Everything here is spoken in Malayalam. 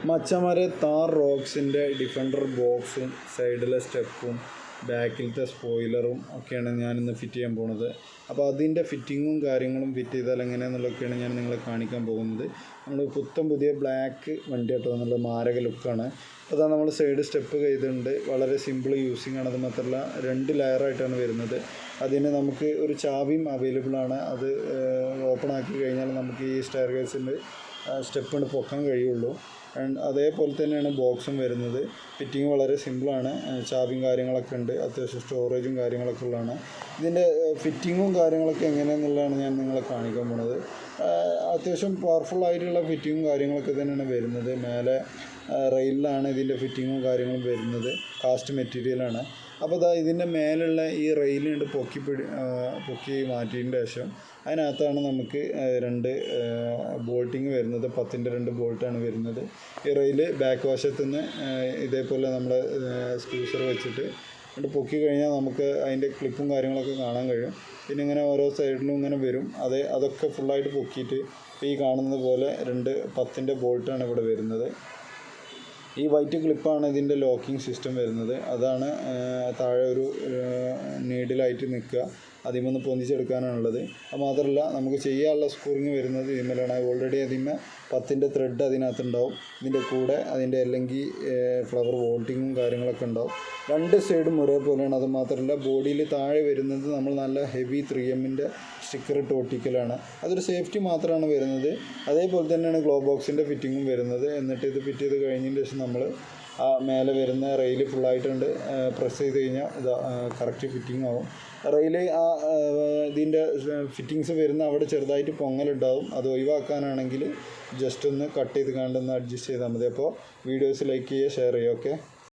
മച്ചന്മാരെ താർ റോക്സിൻ്റെ ഡിഫൻഡർ ബോക്സും സൈഡിലെ സ്റ്റെപ്പും ബാക്കിലത്തെ സ്പോയിലറും ഒക്കെയാണ് ഞാനിന്ന് ഫിറ്റ് ചെയ്യാൻ പോകുന്നത്. അപ്പോൾ അതിൻ്റെ ഫിറ്റിങ്ങും കാര്യങ്ങളും ഫിറ്റ് ചെയ്താൽ എങ്ങനെയാണെന്നുള്ളതൊക്കെയാണ് ഞാൻ നിങ്ങളെ കാണിക്കാൻ പോകുന്നത്. നമ്മൾ പുതിയ ബ്ലാക്ക് വണ്ടി കേട്ടോ, നല്ല മാരക ലുക്കാണ്. അതാ നമ്മൾ സൈഡ് സ്റ്റെപ്പ് ചെയ്തിട്ടുണ്ട്. വളരെ സിമ്പിൾ യൂസിങ് ആണ്. അത് മാത്രമല്ല 2 ലെയറായിട്ടാണ് വരുന്നത്. അതിന് നമുക്ക് ഒരു ചാവിയും അവൈലബിൾ ആണ്. അത് ഓപ്പൺ ആക്കി കഴിഞ്ഞാൽ നമുക്ക് ഈ സ്റ്റെയർ കേസിൻ്റെ സ്റ്റെപ്പ് പൊക്കാൻ കഴിയുള്ളൂ. അതേപോലെ തന്നെയാണ് ബോക്സും വരുന്നത്. ഫിറ്റിങ് വളരെ സിമ്പിളാണ്. ചാവിയും കാര്യങ്ങളൊക്കെ ഉണ്ട്. അത്യാവശ്യം സ്റ്റോറേജും കാര്യങ്ങളൊക്കെ ഉള്ളതാണ്. ഇതിൻ്റെ ഫിറ്റിങ്ങും കാര്യങ്ങളൊക്കെ എങ്ങനെയാണെന്നുള്ളതാണ് ഞാൻ നിങ്ങളെ കാണിക്കാൻ പോകുന്നത്. അത്യാവശ്യം പവർഫുള്ളായിട്ടുള്ള ഫിറ്റിങ്ങും കാര്യങ്ങളൊക്കെ തന്നെയാണ് വരുന്നത്. മേലെ റെയിലാണ് ഇതിൻ്റെ ഫിറ്റിങ്ങും കാര്യങ്ങളും വരുന്നത്. കാസ്റ്റ് മെറ്റീരിയലാണ്. അപ്പോൾ ഇതിൻ്റെ മേലുള്ള ഈ റെയിലുണ്ട് പൊക്കി മാറ്റിയതിൻ്റെ ശേഷം അതിനകത്താണ് നമുക്ക് 2 ബോൾട്ടിങ് വരുന്നത്. 10ൻ്റെ 2 ബോൾട്ടാണ് വരുന്നത്. ഈ റെയിൽ ബാക്ക് വശത്തു നിന്ന് ഇതേപോലെ നമ്മൾ സ്ക്രൂസർ വെച്ചിട്ട് പൊക്കി കഴിഞ്ഞാൽ നമുക്ക് അതിൻ്റെ ക്ലിപ്പും കാര്യങ്ങളൊക്കെ കാണാൻ കഴിയും. പിന്നെ ഇങ്ങനെ ഓരോ സൈഡിലും ഇങ്ങനെ വരും. അതൊക്കെ ഫുള്ളായിട്ട് പൊക്കിയിട്ട് ഈ കാണുന്നത് പോലെ 2 10ൻ്റെ ബോൾട്ടാണ് ഇവിടെ വരുന്നത്. ഈ വൈറ്റ് ക്ലിപ്പാണ് ഇതിൻ്റെ ലോക്കിംഗ് സിസ്റ്റം വരുന്നത്. അതാണ് താഴെ ഒരു നീഡിലായിട്ട് നിൽക്കുക. അതിമൊന്ന് പൊന്തിച്ചെടുക്കാനാണുള്ളത്. അത് മാത്രമല്ല നമുക്ക് ചെയ്യാനുള്ള സ്ക്രൂറിങ് വരുന്നത് ഇതിന്മേലാണ്. ഓൾറെഡി അതിന്മേൽ 10ൻ്റെ ത്രെഡ് അതിനകത്തുണ്ടാവും. ഇതിൻ്റെ കൂടെ അതിൻ്റെ അല്ലെങ്കിൽ ഫ്ലവർ വോൾട്ടിങ്ങും കാര്യങ്ങളൊക്കെ ഉണ്ടാവും. 2 സൈഡും ഒരേപോലെയാണ്. അത് മാത്രമല്ല ബോഡിയിൽ താഴെ വരുന്നത് നമ്മൾ നല്ല ഹെവി 3Mൻ്റെ സ്റ്റിക്കർ ഇട്ട് ഒട്ടിക്കലാണ്. അതൊരു സേഫ്റ്റി മാത്രമാണ് വരുന്നത്. അതേപോലെ തന്നെയാണ് ഗ്ലോ ബോക്സിൻ്റെ ഫിറ്റിങ്ങും വരുന്നത്. എന്നിട്ട് ഇത് ഫിറ്റ് ചെയ്ത് കഴിഞ്ഞതിന് ശേഷം നമ്മൾ ആ മേലെ വരുന്ന റെയിൽ ഫുള്ളായിട്ടുണ്ട് പ്രസ് ചെയ്ത് കഴിഞ്ഞാൽ ഇത് കറക്റ്റ് ഫിറ്റിംഗ് ആവും. റെയിൽ ഇതിൻ്റെ ഫിറ്റിങ്സ് വരുന്ന അവിടെ ചെറുതായിട്ട് പൊങ്ങലുണ്ടാവും. അത് ഒഴിവാക്കാനാണെങ്കിൽ ജസ്റ്റ് ഒന്ന് കട്ട് ചെയ്ത് കണ്ടൊന്ന് അഡ്ജസ്റ്റ് ചെയ്താൽ മതി. അപ്പോൾ വീഡിയോസ് ലൈക്ക് ചെയ്യുക, ഷെയർ ചെയ്യുക. ഓക്കെ.